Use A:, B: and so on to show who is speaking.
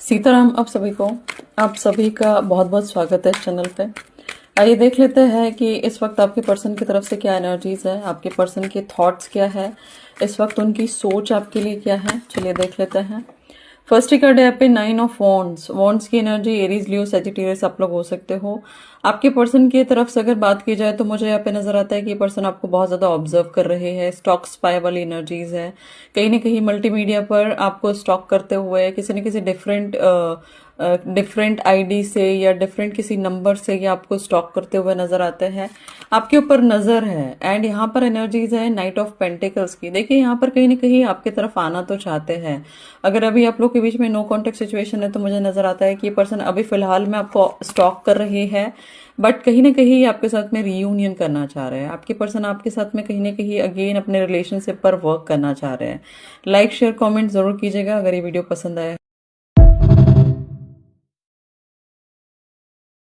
A: सीताराम आप सभी का बहुत बहुत स्वागत है इस चैनल पे। आइए देख लेते हैं कि इस वक्त आपके पर्सन की तरफ से क्या एनर्जीज है, आपके पर्सन के थॉट्स क्या है, इस वक्त उनकी सोच आपके लिए क्या है। चलिए देख लेते हैं। फर्स्ट कार्ड है यहाँ पे 9 ऑफ वॉन्ड्स। वॉन्ड्स की एनर्जी एरीज, लियो, सजिटेरियस आप लोग हो सकते हो। आपके पर्सन की तरफ से अगर बात की जाए तो मुझे यहाँ पे नजर आता है कि ये पर्सन आपको बहुत ज्यादा ऑब्जर्व कर रहे हैं। स्टॉक स्पाई वाली एनर्जीज है। कहीं ना कहीं मल्टीमीडिया पर आपको स्टॉक करते हुए किसी न किसी डिफरेंट आईडी से या डिफरेंट किसी नंबर से ये आपको स्टॉक करते हुए नजर आते हैं। आपके ऊपर नजर है। एंड यहाँ पर एनर्जीज है नाइट ऑफ पेंटिकल्स की। देखिए यहाँ पर कहीं ना कहीं आपकी तरफ आना तो चाहते हैं। अगर अभी आप लोग के बीच में नो कॉन्टेक्ट सिचुएशन है तो मुझे नजर आता है कि ये पर्सन अभी फिलहाल में आपको स्टॉक कर रही है, बट कहीं ना कहीं आपके साथ में रीयूनियन करना चाह रहे हैं। आपके पर्सन आपके साथ में कहीं ना कहीं अगेन अपने रिलेशनशिप पर वर्क करना चाह रहे हैं। लाइक शेयर कमेंट जरूर कीजिएगा अगर ये वीडियो पसंद आए।